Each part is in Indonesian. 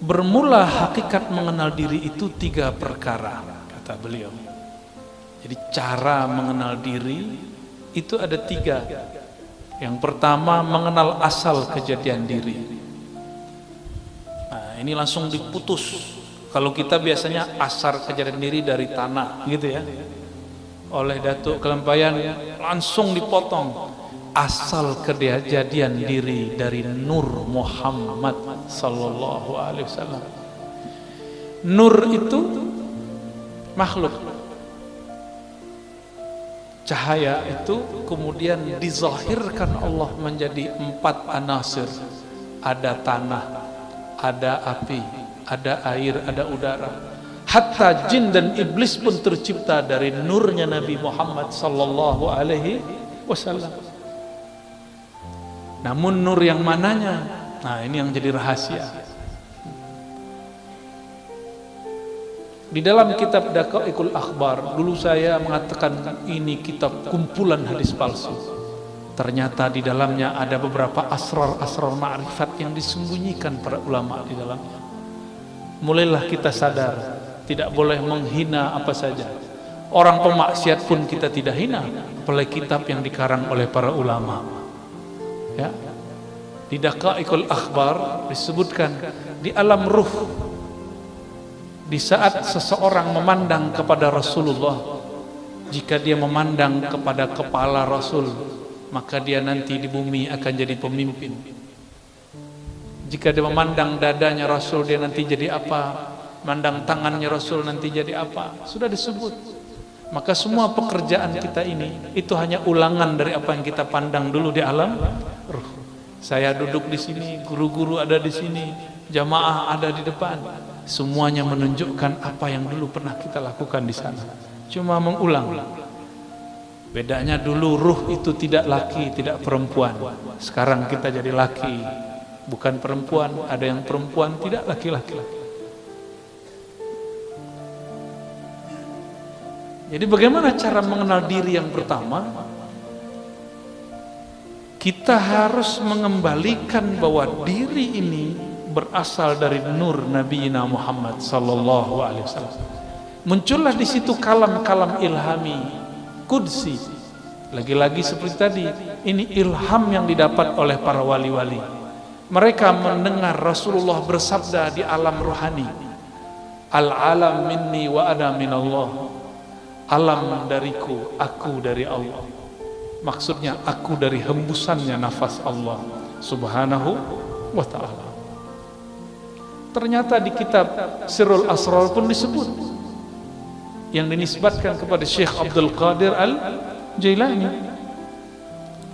Bermula hakikat mengenal diri itu 3 perkara, kata beliau. Jadi cara mengenal diri itu ada 3. Yang pertama, mengenal asal kejadian diri. Nah, ini langsung diputus. Kalau kita biasanya asal kejadian diri dari tanah, gitu ya. Oleh Datuk Kelampayan langsung dipotong. Asal kejadian diri dari Nur Muhammad sallallahu alaihi wasallam. Nur itu makhluk. Cahaya itu kemudian dizahirkan Allah menjadi 4 anasir. Ada tanah, ada api, ada air, ada udara. Hatta jin dan iblis pun tercipta dari nurnya Nabi Muhammad sallallahu alaihi wasallam. Namun nur yang mananya? Nah, ini yang jadi rahasia. Di dalam kitab Daqaiqul Akhbar, dulu saya mengatakan ini kitab kumpulan hadis palsu. Ternyata di dalamnya ada beberapa asrar-asrar ma'rifat yang disembunyikan para ulama di dalamnya. Mulailah kita sadar, tidak boleh menghina apa saja. Orang pemaksiat pun kita tidak hina, apalagi kitab yang dikarang oleh para ulama. Ya, di Daqaiqul Akhbar disebutkan di alam ruh, di saat seseorang memandang kepada Rasulullah, jika dia memandang kepada kepala Rasul, maka dia nanti di bumi akan jadi pemimpin. Jika dia memandang dadanya Rasul, dia nanti jadi apa? Mandang tangannya Rasul, nanti jadi apa? Sudah disebut. Maka semua pekerjaan kita ini itu hanya ulangan dari apa yang kita pandang dulu di alam ruh. Saya duduk di sini, guru-guru ada di sini, jamaah ada di depan. Semuanya menunjukkan apa yang dulu pernah kita lakukan di sana. Cuma mengulang. Bedanya dulu ruh itu tidak laki, tidak perempuan. Sekarang kita jadi laki, bukan perempuan. Ada yang perempuan, tidak laki-laki. Jadi bagaimana cara mengenal diri yang pertama? Kita harus mengembalikan bahwa diri ini berasal dari nur Nabi Muhammad sallallahu alaihi wasallam. Muncullah di situ kalam-kalam ilhami qudsi. Lagi-lagi seperti tadi, ini ilham yang didapat oleh para wali-wali. Mereka mendengar Rasulullah bersabda di alam rohani, al-alam minni wa ana minallah. Alam dariku, aku dari Allah. Maksudnya aku dari hembusannya nafas Allah subhanahu wa ta'ala. Ternyata di kitab Sirrul Asrar pun disebut, yang dinisbatkan kepada Syekh Abdul Qadir Al-Jailani,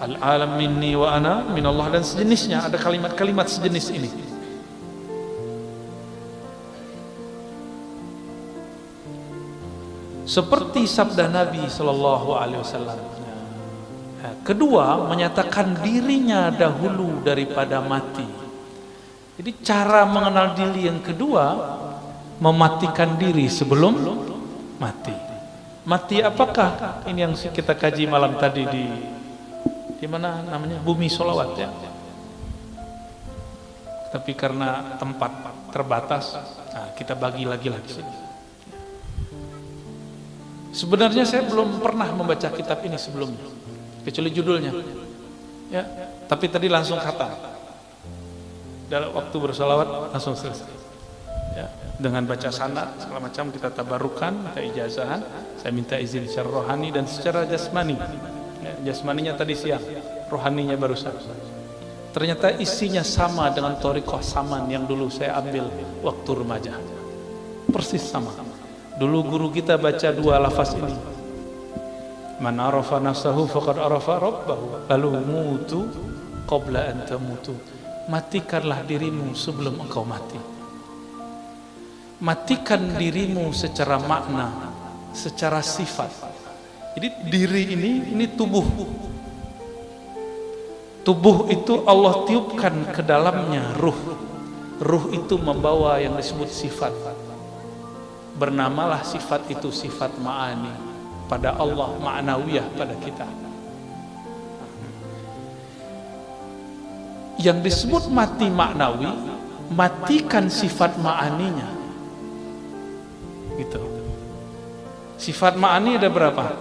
al-alam minni wa ana minallah, dan sejenisnya. Ada kalimat-kalimat sejenis ini. Seperti sabda Nabi sallallahu alaihi wasallam. Kedua, menyatakan dirinya dahulu daripada mati. Jadi cara mengenal diri yang kedua, mematikan diri sebelum mati. Mati apakah? Ini yang kita kaji malam tadi di mana namanya? Bumi Sholawat ya. Tapi karena tempat terbatas, nah kita bagi lagi sini. Sebenarnya saya belum pernah membaca kitab ini sebelumnya, kecuali judulnya. Ya, tapi tadi langsung khatam. Dalam waktu bersolawat langsung selesai. Ya, dengan baca sanad segala macam kita tabarukan, kita ijazahan. Saya minta izin secara rohani dan secara jasmani. Ya, jasmaninya tadi siang, rohaninya barusan. Ternyata isinya sama dengan thariqah saman yang dulu saya ambil waktu remaja. Persis sama. Dulu guru kita baca 2 lafaz ini. Man arafa nafsahu faqad arafa rabbahu. Lalu mutu qabla an tamutu. Matikanlah dirimu sebelum engkau mati. Matikan dirimu secara makna, secara sifat. Jadi diri ini tubuh. Tubuh itu Allah tiupkan ke dalamnya ruh. Ruh itu membawa yang disebut sifat. Bernamalah sifat itu sifat ma'ani pada Allah, ma'nawiyah pada kita. Yang disebut mati maknawi matikan sifat ma'aninya. Gitu. Sifat ma'ani ada berapa?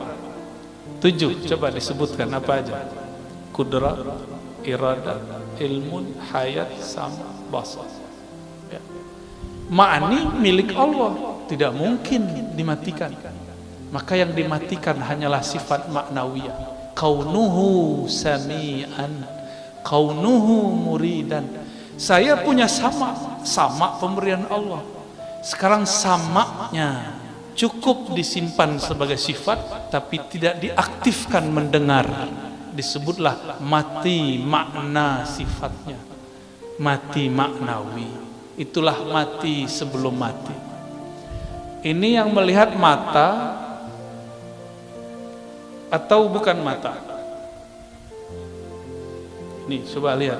7. Coba disebutkan apa aja? Qudrat, iradah, ilmun, hayat, sama, basar. Ya. Ma'ani milik Allah, tidak mungkin dimatikan. Maka yang dimatikan hanyalah sifat maknawiyah. Kaunuhu sami'an, kaunuhu muridan. Saya punya sama pemberian Allah. Sekarang samaknya cukup disimpan sebagai sifat, tapi tidak diaktifkan mendengar. Disebutlah mati makna sifatnya, mati maknawi. Itulah mati sebelum mati. Ini yang melihat mata atau bukan mata? Nih, coba lihat.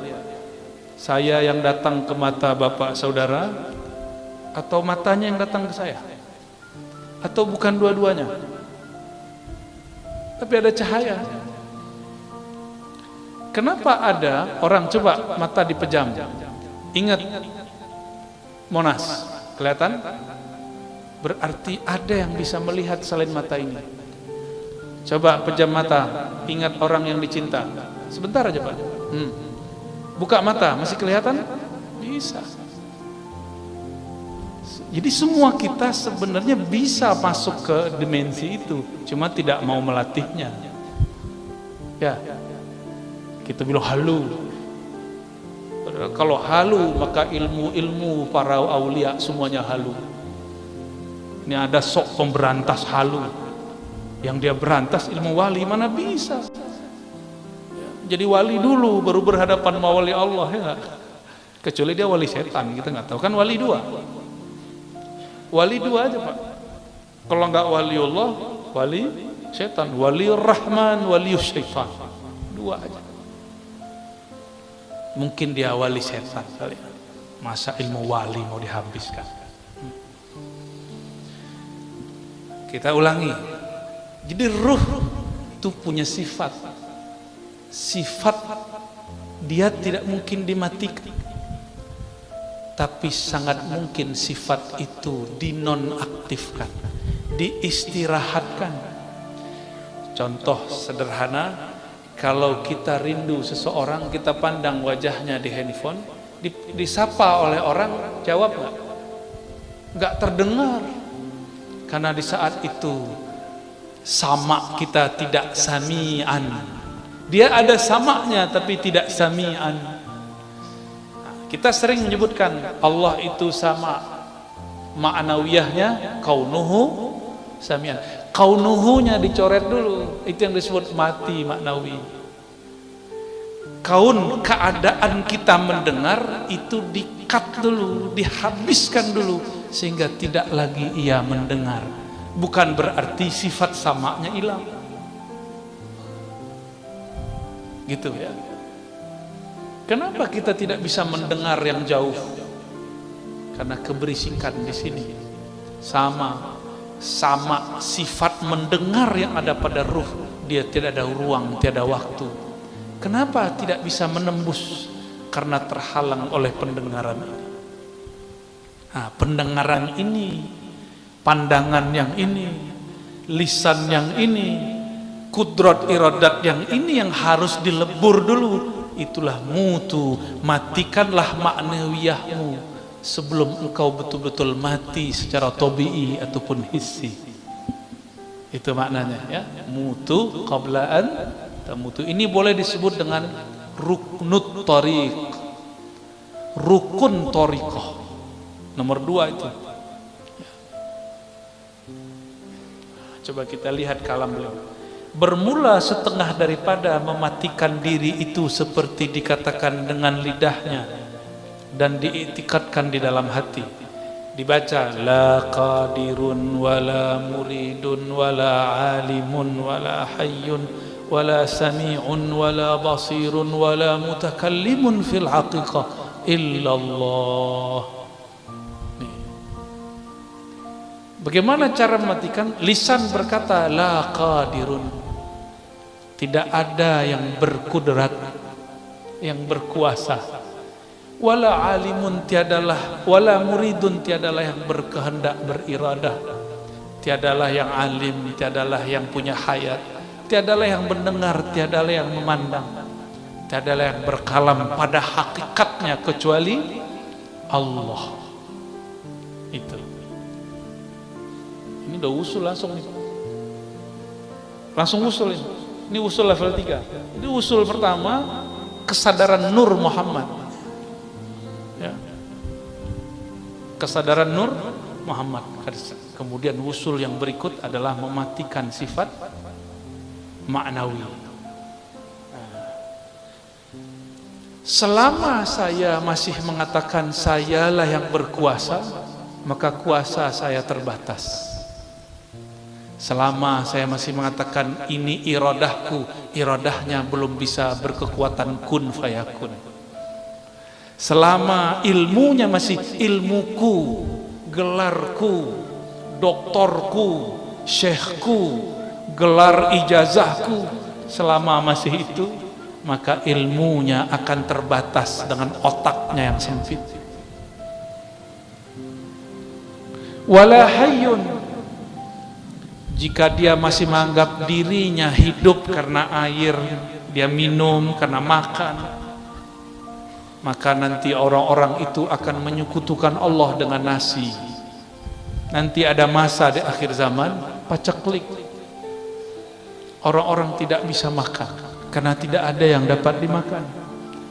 Saya yang datang ke mata bapak saudara, atau matanya yang datang ke saya? Atau bukan dua-duanya? Tapi ada cahaya. Kenapa ada orang coba mata dipejam? Ingat Monas, kelihatan? Berarti ada yang bisa melihat selain mata ini. Coba pejam mata, ingat orang yang dicinta. Sebentar aja Pak. Buka mata, masih kelihatan? Bisa. Jadi semua kita sebenarnya bisa masuk ke dimensi itu, cuma tidak mau melatihnya. Ya, kita bilang halu. Kalau halu maka ilmu para aulia semuanya halu. Ini ada sok pemberantas halu. Yang dia berantas ilmu wali, mana bisa. Jadi wali dulu baru berhadapan sama wali Allah, ya gak? Kecuali dia wali setan, kita nggak tahu kan. Wali dua aja Pak. Kalau nggak waliullah, wali setan, wali rahman, wali syaitan, dua aja. Mungkin dia wali setan kali. Masa ilmu wali mau dihabiskan? Kita ulangi. Jadi ruh itu punya sifat dia tidak mungkin dimatikan, tapi sangat mungkin sifat itu dinonaktifkan, diistirahatkan. Contoh sederhana, kalau kita rindu seseorang, kita pandang wajahnya di handphone, disapa oleh orang, jawab nggak? Nggak terdengar, karena di saat itu sama kita tidak sami'an. Dia ada samaknya tapi tidak sami'an. Kita sering menyebutkan Allah itu sama, ma'nawiyahnya kaunuhu sami'an. Kaunuhunya dicoret dulu, itu yang disebut mati maknawi. Kaun, keadaan kita mendengar itu di-cut dulu, dihabiskan dulu, sehingga tidak lagi ia mendengar. Bukan berarti sifat samaknya hilang. Gitu ya. Kenapa kita tidak bisa mendengar yang jauh? Karena keberisikan di sini. Sama sifat mendengar yang ada pada ruh, dia tidak ada ruang, tiada waktu. Kenapa tidak bisa menembus? Karena terhalang oleh pendengaran ini. Nah, pendengaran ini, pandangan yang ini, lisan yang ini, kudrat iradat yang ini yang harus dilebur dulu. Itulah mutu, matikanlah maknawiyahmu sebelum engkau betul-betul mati secara tabi'i ataupun hissi. Itu maknanya ya, mutu qablaan tamutu. Ini boleh disebut dengan ruknut tariq, rukun tariqah nomor 2 itu. Coba kita lihat kalam beliau. Bermula setengah daripada mematikan diri itu seperti dikatakan dengan lidahnya dan diiktikadkan di dalam hati. Dibaca la qadirun wala muridun wala alimun wala hayyun wala sami'un wala basirun wala mutakallimun fil haqiqah illallah. Bagaimana cara mematikan? Lisan berkata la qadirun, tidak ada yang berkudrat, yang berkuasa. Wala alimun tiadalah, wala muridun tiadalah yang berkehendak beriradah, tiadalah yang alim, tiadalah yang punya hayat, tiadalah yang mendengar, tiadalah yang memandang, tiadalah yang berkalam pada hakikatnya kecuali Allah. Itu. Ini udah usul langsung nih. Langsung usul ini. Ini usul level 3. Ini usul pertama, kesadaran Nur Muhammad. Ya. Kesadaran Nur Muhammad. Kemudian usul yang berikut adalah mematikan sifat maknawi. Selama saya masih mengatakan sayalah yang berkuasa, maka kuasa saya terbatas. Selama saya masih mengatakan ini iradahku, iradahnya belum bisa berkekuatan kun fayakun. Selama ilmunya masih ilmuku, gelarku, doktorku, syekhku, gelar ijazahku, selama masih itu, maka ilmunya akan terbatas dengan otaknya yang sempit. Wala hayyun, jika dia masih menganggap dirinya hidup karena air dia minum, karena makan, maka nanti orang-orang itu akan menyekutukan Allah dengan nasi. Nanti ada masa di akhir zaman paceklik, orang-orang tidak bisa makan karena tidak ada yang dapat dimakan.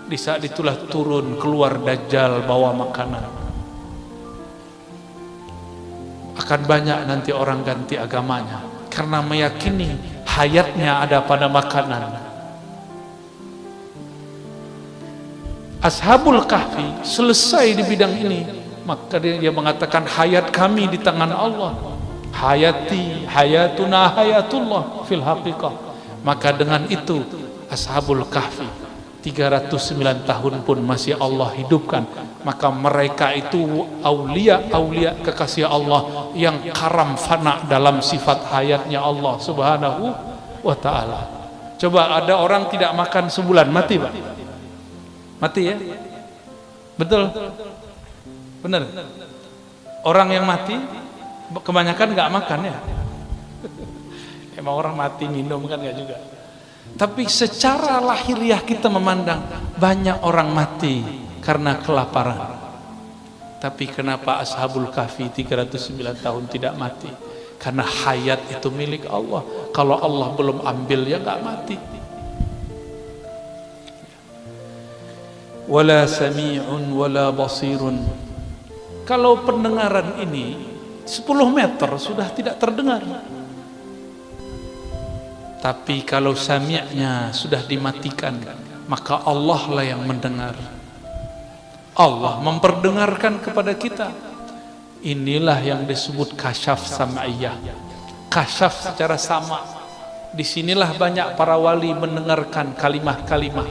Di saat itulah turun keluar Dajjal bawa makanan. Akan banyak nanti orang ganti agamanya karena meyakini hayatnya ada pada makanan. Ashabul Kahfi selesai di bidang ini, maka dia mengatakan hayat kami di tangan Allah. Hayati, hayatuna, hayatullah fil haqiqah. Maka dengan itu Ashabul Kahfi 309 tahun pun masih Allah hidupkan. Maka mereka itu aulia-aulia kekasih Allah yang karam fana dalam sifat hayatnya Allah subhanahu wa ta'ala. Coba ada orang tidak makan sebulan, mati Pak? Mati ya? Betul? Benar? Orang yang mati kebanyakan nggak makan ya? Emang orang mati minum kan nggak juga? Tapi secara lahiriah kita memandang banyak orang mati karena kelaparan. Tapi kenapa Ashabul Kahfi 309 tahun tidak mati? Karena hayat itu milik Allah. Kalau Allah belum ambil ya nggak mati. Wala sami'un wala basirun. Kalau pendengaran ini 10 meter sudah tidak terdengar. Tapi kalau sami'nya sudah dimatikan, maka Allah lah yang mendengar. Allah memperdengarkan kepada kita. Inilah yang disebut kasyaf sam'iyah. Kasyaf secara sama. Disinilah banyak para wali mendengarkan kalimah-kalimah.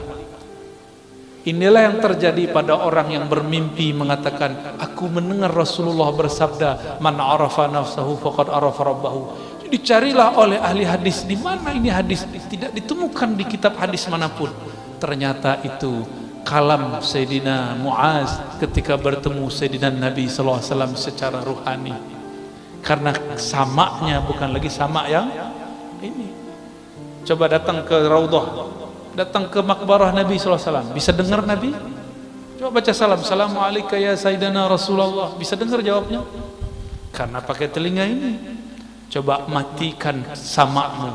Inilah yang terjadi pada orang yang bermimpi mengatakan, aku mendengar Rasulullah bersabda, man arafa nafsahu faqad arafa rabbahu. Dicarilah oleh ahli hadis, di mana ini hadis? Tidak ditemukan di kitab hadis manapun. Ternyata itu kalam Sayyidina Muaz ketika bertemu Sayyidina Nabi SAW secara ruhani. Karena samaknya bukan lagi samak yang ini. Coba datang ke Raudhah, datang ke makbarah Nabi SAW, bisa dengar Nabi? Coba baca salam, Assalamualaikum ya Sayyidina Rasulullah, bisa dengar jawabnya? Karena pakai telinga ini. Coba matikan samakmu,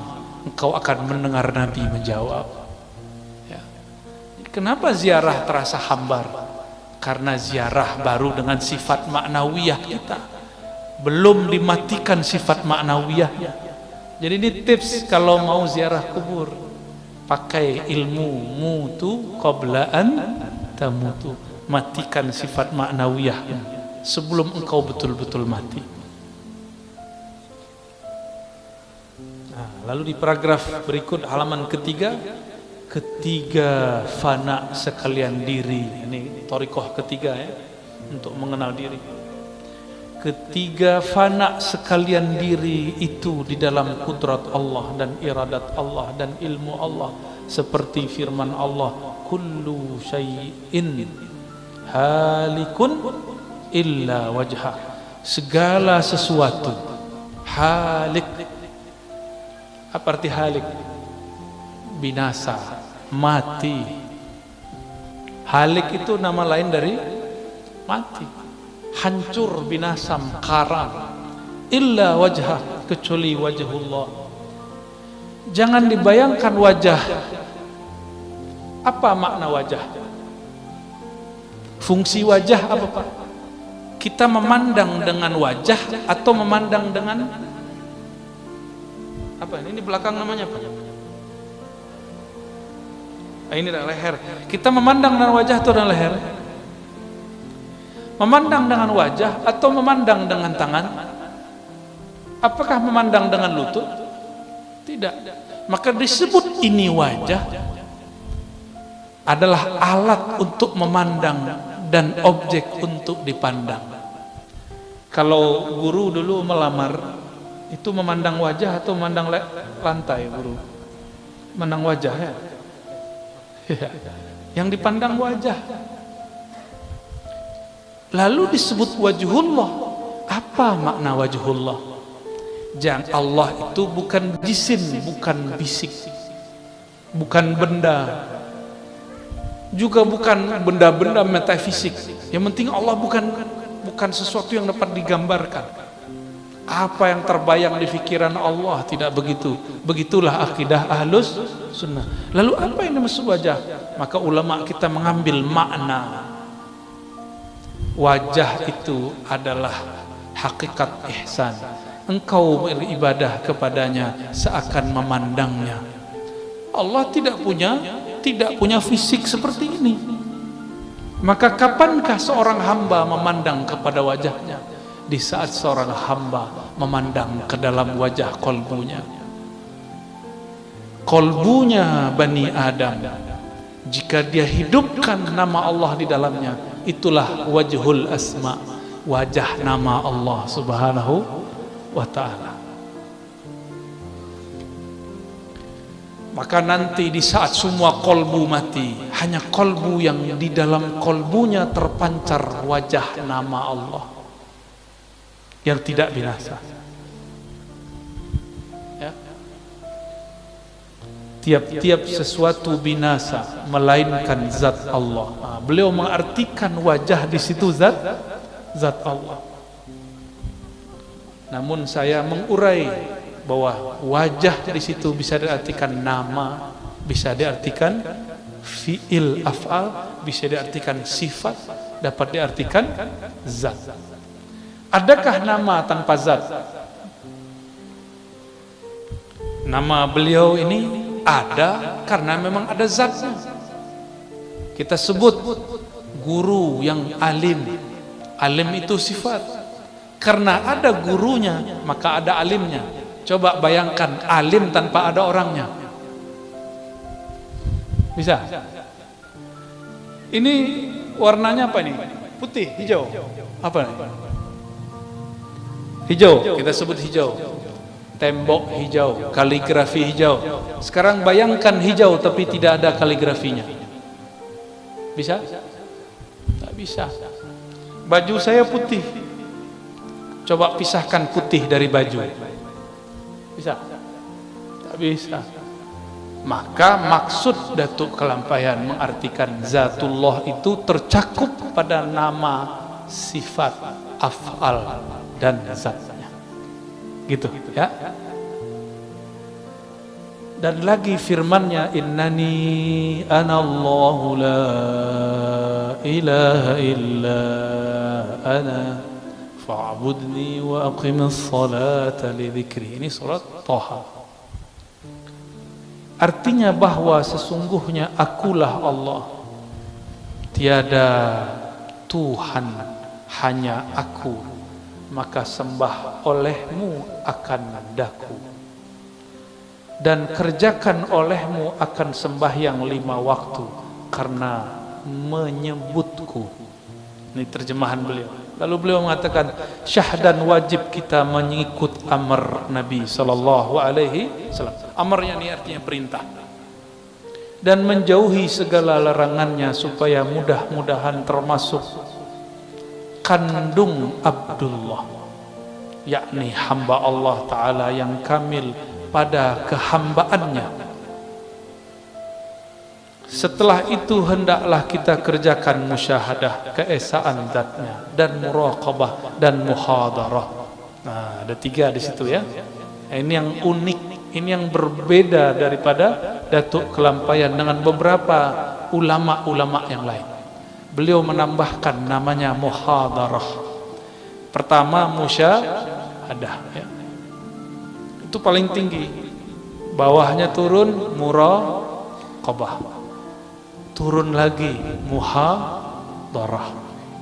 engkau akan mendengar Nabi menjawab. Ya. Kenapa ziarah terasa hambar? Karena ziarah baru dengan sifat maknawiyah kita, belum dimatikan sifat maknawiyahnya. Jadi ini tips kalau mau ziarah kubur, pakai ilmu mutu qabla an tamutu, matikan sifat maknawiyahnya sebelum engkau betul-betul mati. Lalu di paragraf berikut halaman ketiga, ketiga fana sekalian diri. Ini thariqah ketiga ya, untuk mengenal diri. Ketiga fana sekalian diri itu di dalam kudrat Allah dan iradat Allah dan ilmu Allah. Seperti firman Allah, kullu syai'in halikun illa wajhah. Segala sesuatu halik. Apa arti halik? Binasa, mati. Halik itu nama lain dari mati, hancur, binasa, karam. Illa wajhah, kecuali wajhullah. Jangan dibayangkan wajah. Apa makna wajah? Fungsi wajah apa Pak? Kita memandang dengan wajah atau memandang dengan apa? Ini belakang namanya apa? Ini leher. Kita memandang dengan wajah atau dengan leher? Memandang dengan wajah atau memandang dengan tangan? Apakah memandang dengan lutut? Tidak. Maka disebut ini wajah adalah alat untuk memandang dan objek untuk dipandang. Kalau guru dulu melamar, itu memandang wajah atau memandang lantai guru? Memandang wajah ya? Yang dipandang wajah. Lalu disebut wajhullah. Apa makna wajhullah? Jangan, Allah itu bukan jisim, bukan fisik, bukan benda, juga bukan benda-benda metafisik. Yang penting Allah bukan sesuatu yang dapat digambarkan. Apa yang terbayang di pikiran Allah, tidak begitu. Begitulah akidah Ahlus Sunnah. Lalu apa yang dimaksud wajah? Maka ulama kita mengambil makna wajah itu adalah hakikat ihsan. Engkau beribadah kepadanya seakan memandangnya. Allah tidak punya fisik seperti ini. Maka kapankah seorang hamba memandang kepada wajahnya? Di saat seorang hamba memandang ke dalam wajah kolbunya. Kolbunya Bani Adam, jika dia hidupkan nama Allah di dalamnya, itulah wajhul asma, wajah nama Allah subhanahu wa ta'ala. Maka nanti di saat semua kolbu mati, hanya kolbu yang di dalam kolbunya terpancar wajah nama Allah yang tidak binasa. Ya. Tiap-tiap sesuatu binasa melainkan zat Allah. Nah, beliau mengartikan wajah di situ zat Allah. Namun saya mengurai bahwa wajah di situ bisa diartikan nama, bisa diartikan fi'il af'al, bisa diartikan sifat, dapat diartikan zat. Adakah nama tanpa zat? Nama beliau ini ada karena memang ada zatnya. Kita sebut guru yang alim. Alim itu sifat. Karena ada gurunya, maka ada alimnya. Coba bayangkan alim tanpa ada orangnya. Bisa? Ini warnanya apa nih? Putih, hijau. Apa nih? Hijau, kita sebut hijau. Tembok hijau, kaligrafi hijau. Sekarang bayangkan hijau tapi tidak ada kaligrafinya. Bisa? Tak bisa. Baju saya putih. Coba pisahkan putih dari baju. Bisa? Tak bisa. Maka maksud Datuk Kelampaian mengartikan zatullah itu tercakup pada nama, sifat, af'al dan zatnya. Gitu ya. Dan lagi firman-Nya, innani anallahu la ilaha illa ana fa'budni wa aqimis salata li dzikri. Ini surat Thaha. Artinya bahwa sesungguhnya akulah Allah, tiada Tuhan, hanya aku, maka sembah olehmu akan daku, dan kerjakan olehmu akan sembahyang 5 waktu karena menyebutku. Ini terjemahan beliau. Lalu beliau mengatakan syahdan wajib kita mengikut amr Nabi sallallahu alaihi wasallam. Amrnya ini artinya perintah. dan menjauhi segala larangannya supaya mudah-mudahan termasuk kandung Abdullah, yakni hamba Allah Ta'ala yang kamil pada kehambaannya. Setelah itu hendaklah kita kerjakan musyahadah keesaan zatnya dan muraqabah dan muhadarah. Nah, ada 3 di situ ya. Ini yang unik, ini yang berbeda daripada Datuk Kelampayan dengan beberapa ulama-ulama yang lain. Beliau menambahkan namanya muhadarah. Pertama musyahadah ya. Itu paling tinggi. Bawahnya turun muraqabah. Turun lagi muhadarah.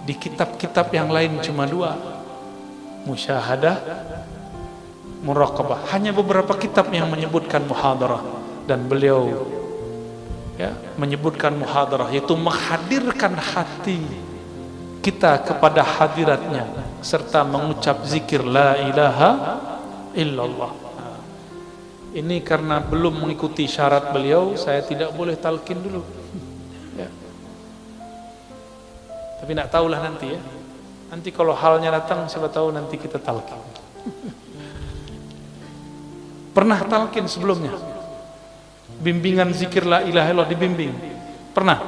Di kitab-kitab yang lain cuma 2, musyahadah, muraqabah. Hanya beberapa kitab yang menyebutkan muhadarah, dan beliau ya menyebutkan muhadarah, yaitu menghadirkan hati kita kepada hadiratnya serta mengucap zikir la ilaha illallah. Ini karena belum mengikuti syarat beliau, saya tidak boleh talqin dulu. Ya. Tapi nak tahulah nanti ya. Nanti kalau halnya datang, siapa tahu nanti kita talqin. Pernah talqin sebelumnya? Bimbingan zikir la ilaha illallah dibimbing? Pernah?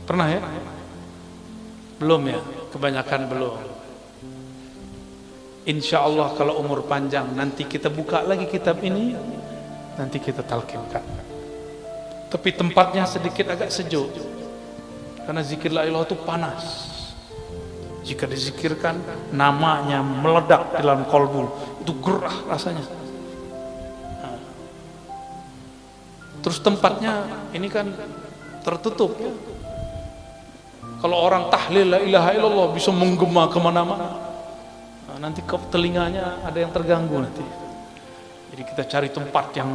Pernah ya? Belum ya? Kebanyakan belum. Insya Allah kalau umur panjang nanti kita buka lagi kitab ini, nanti kita talqinkan. Tapi tempatnya sedikit agak sejuk, karena zikir la ilaha itu panas. Jika dizikirkan, namanya meledak di dalam kolbu, itu gerah rasanya. Nah. Terus tempatnya ini kan tertutup ya. Kalau orang tahlil la ilaha illallah bisa menggema kemana-mana. Nah, nanti ke telinganya ada yang terganggu nanti. Jadi kita cari tempat yang